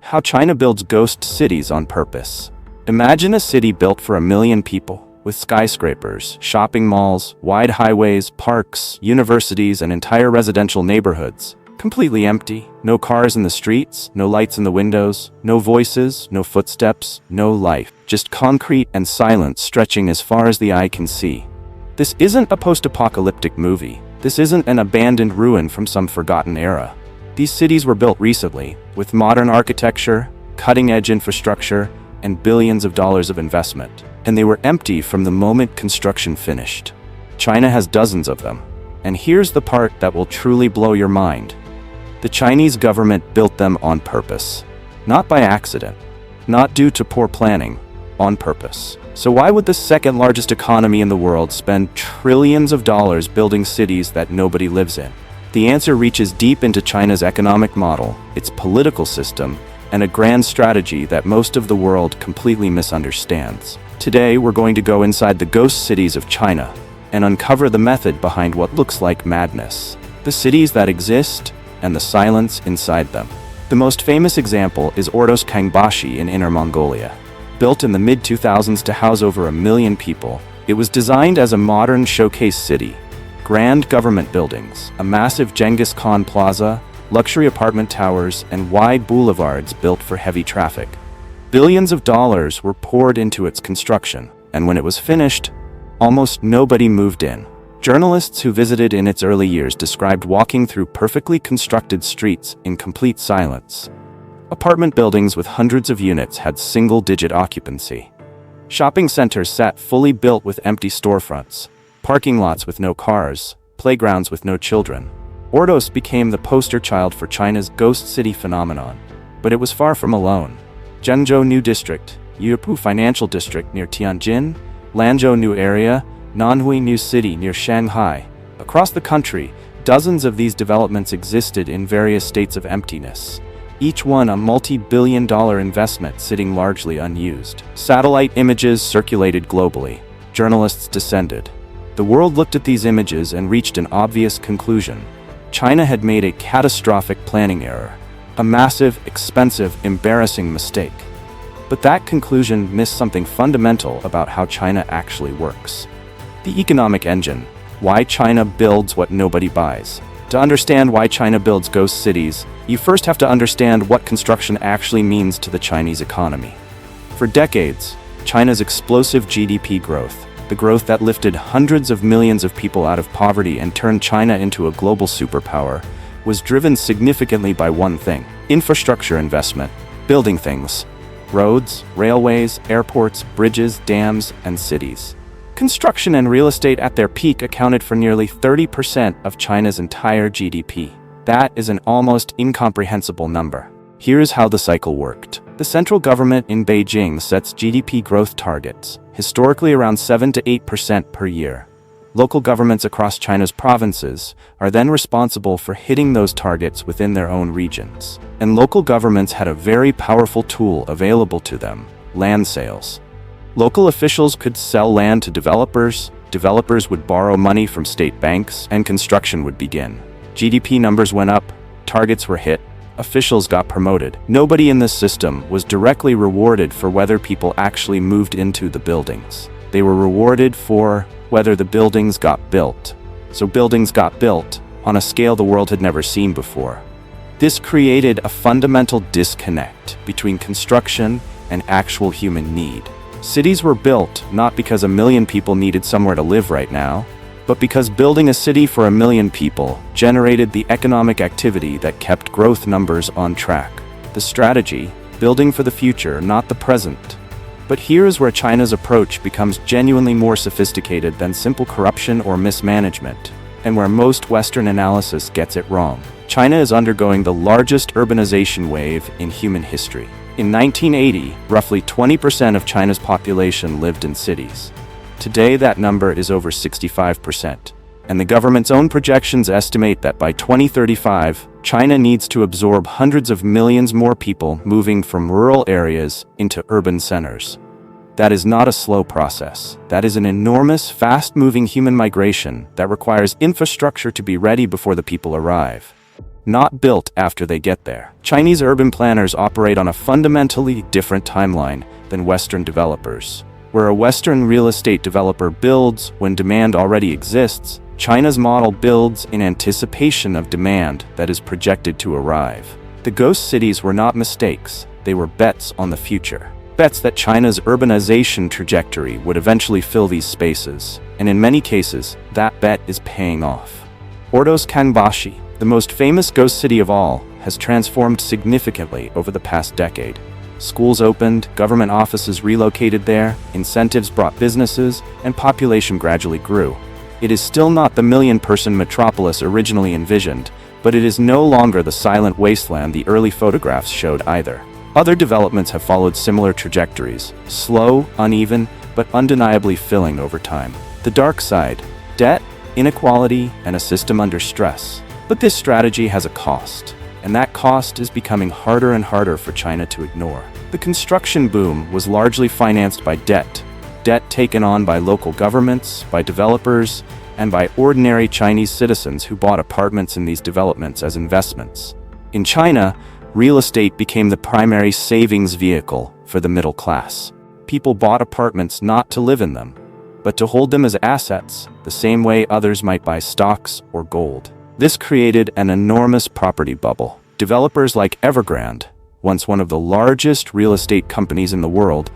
How China builds ghost cities on purpose. Imagine a city built for 1 million people, with skyscrapers, shopping malls, wide highways, parks, universities, and entire residential neighborhoods. Completely empty. No cars in the streets, no lights in the windows, no voices, no footsteps, no life. Just concrete and silence stretching as far as the eye can see. This isn't a post-apocalyptic movie. This isn't an abandoned ruin from some forgotten era. These cities were built recently, with modern architecture, cutting-edge infrastructure, and billions of dollars of investment. And they were empty from the moment construction finished. China has dozens of them. And here's the part that will truly blow your mind. The Chinese government built them on purpose. Not by accident. Not due to poor planning. On purpose. So why would the second largest economy in the world spend trillions of dollars building cities that nobody lives in? The answer reaches deep into China's economic model, its political system, and a grand strategy that most of the world completely misunderstands. Today, we're going to go inside the ghost cities of China and uncover the method behind what looks like madness. The cities that exist and the silence inside them. The most famous example is Ordos Kangbashi in Inner Mongolia. Built in the mid-2000s to house over 1 million people, it was designed as a modern showcase city. Grand government buildings, a massive Genghis Khan plaza, luxury apartment towers, and wide boulevards built for heavy traffic. Billions of dollars were poured into its construction, and when it was finished, almost nobody moved in. Journalists who visited in its early years described walking through perfectly constructed streets in complete silence. Apartment buildings with hundreds of units had single-digit occupancy. Shopping centers sat fully built with empty storefronts, parking lots with no cars, playgrounds with no children. Ordos became the poster child for China's ghost city phenomenon. But it was far from alone. Zhengzhou New District, Yupu Financial District near Tianjin, Lanzhou New Area, Nanhui New City near Shanghai. Across the country, dozens of these developments existed in various states of emptiness. Each one a multi-billion-dollar investment sitting largely unused. Satellite images circulated globally. Journalists descended. The world looked at these images and reached an obvious conclusion. China had made a catastrophic planning error. A massive, expensive, embarrassing mistake. But that conclusion missed something fundamental about how China actually works. The economic engine. Why China builds what nobody buys. To understand why China builds ghost cities, you first have to understand what construction actually means to the Chinese economy. For decades, China's explosive GDP growth, the growth that lifted hundreds of millions of people out of poverty and turned China into a global superpower, was driven significantly by one thing: infrastructure investment, building things. Roads, railways, airports, bridges, dams, and cities. Construction and real estate at their peak accounted for nearly 30% of China's entire GDP. That is an almost incomprehensible number. Here's how the cycle worked. The central government in Beijing sets GDP growth targets, historically around 7 to 8% per year. Local governments across China's provinces are then responsible for hitting those targets within their own regions. And local governments had a very powerful tool available to them: land sales. Local officials could sell land to developers, developers would borrow money from state banks, and construction would begin. GDP numbers went up, targets were hit, officials got promoted. Nobody in this system was directly rewarded for whether people actually moved into the buildings. They were rewarded for whether the buildings got built. So buildings got built on a scale the world had never seen before. This created a fundamental disconnect between construction and actual human need. Cities were built not because 1 million people needed somewhere to live right now, but because building a city for 1 million people generated the economic activity that kept growth numbers on track. The strategy, building for the future, not the present. But here is where China's approach becomes genuinely more sophisticated than simple corruption or mismanagement, and where most Western analysis gets it wrong. China is undergoing the largest urbanization wave in human history. In 1980, roughly 20% of China's population lived in cities. Today, that number is over 65%. And the government's own projections estimate that by 2035, China needs to absorb hundreds of millions more people moving from rural areas into urban centers. That is not a slow process. That is an enormous, fast-moving human migration that requires infrastructure to be ready before the people arrive. not built after they get there. Chinese urban planners operate on a fundamentally different timeline than Western developers. Where a Western real estate developer builds when demand already exists, China's model builds in anticipation of demand that is projected to arrive. The ghost cities were not mistakes, they were bets on the future. Bets that China's urbanization trajectory would eventually fill these spaces, and in many cases, that bet is paying off. Ordos Kangbashi, the most famous ghost city of all, has transformed significantly over the past decade. Schools opened, government offices relocated there, incentives brought businesses, and population gradually grew. It is still not the million-person metropolis originally envisioned, but it is no longer the silent wasteland the early photographs showed either. Other developments have followed similar trajectories, slow, uneven, but undeniably filling over time. The dark side: debt, inequality, and a system under stress. But this strategy has a cost, and that cost is becoming harder and harder for China to ignore. The construction boom was largely financed by debt taken on by local governments, by developers, and by ordinary Chinese citizens who bought apartments in these developments as investments. In China, real estate became the primary savings vehicle for the middle class. People bought apartments not to live in them, but to hold them as assets, the same way others might buy stocks or gold. This created an enormous property bubble. Developers like Evergrande, once one of the largest real estate companies in the world,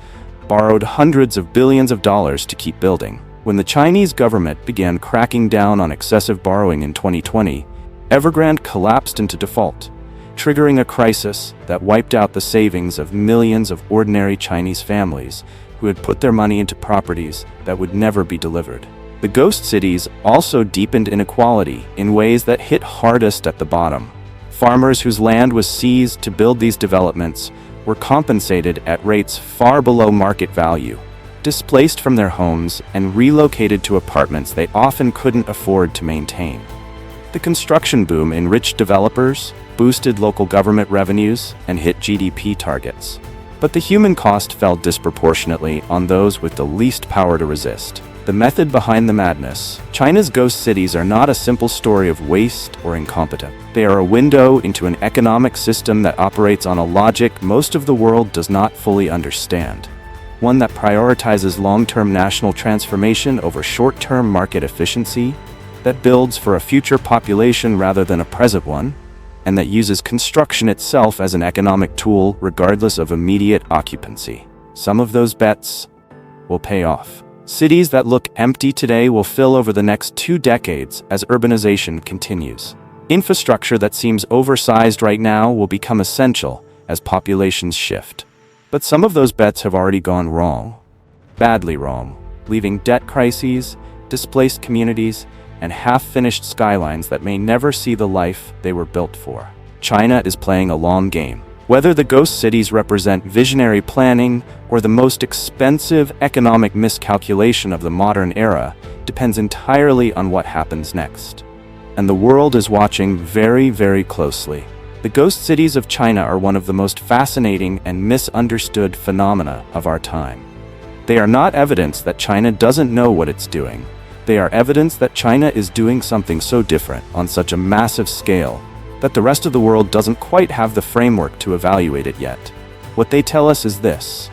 borrowed hundreds of billions of dollars to keep building. When the Chinese government began cracking down on excessive borrowing in 2020, Evergrande collapsed into default, triggering a crisis that wiped out the savings of millions of ordinary Chinese families who had put their money into properties that would never be delivered. The ghost cities also deepened inequality in ways that hit hardest at the bottom. Farmers whose land was seized to build these developments were compensated at rates far below market value, displaced from their homes and relocated to apartments they often couldn't afford to maintain. The construction boom enriched developers, boosted local government revenues, and hit GDP targets. But the human cost fell disproportionately on those with the least power to resist. The method behind the madness: China's ghost cities are not a simple story of waste or incompetence. They are a window into an economic system that operates on a logic most of the world does not fully understand. One that prioritizes long-term national transformation over short-term market efficiency, that builds for a future population rather than a present one, and that uses construction itself as an economic tool regardless of immediate occupancy. Some of those bets will pay off. Cities that look empty today will fill over the next 2 decades as urbanization continues. Infrastructure that seems oversized right now will become essential as populations shift. But some of those bets have already gone wrong, badly wrong, leaving debt crises, displaced communities, and half-finished skylines that may never see the life they were built for. China is playing a long game. Whether the ghost cities represent visionary planning or the most expensive economic miscalculation of the modern era depends entirely on what happens next. And the world is watching very, very closely. The ghost cities of China are one of the most fascinating and misunderstood phenomena of our time. They are not evidence that China doesn't know what it's doing. They are evidence that China is doing something so different on such a massive scale that the rest of the world doesn't quite have the framework to evaluate it yet. What they tell us is this: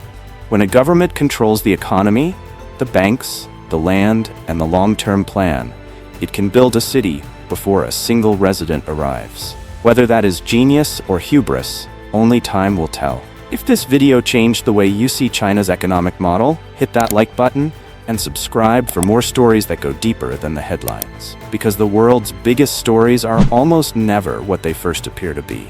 when a government controls the economy, the banks, the land, and the long-term plan, it can build a city before a single resident arrives. Whether that is genius or hubris, only time will tell. If this video changed the way you see China's economic model, hit that like button and subscribe for more stories that go deeper than the headlines. Because the world's biggest stories are almost never what they first appear to be.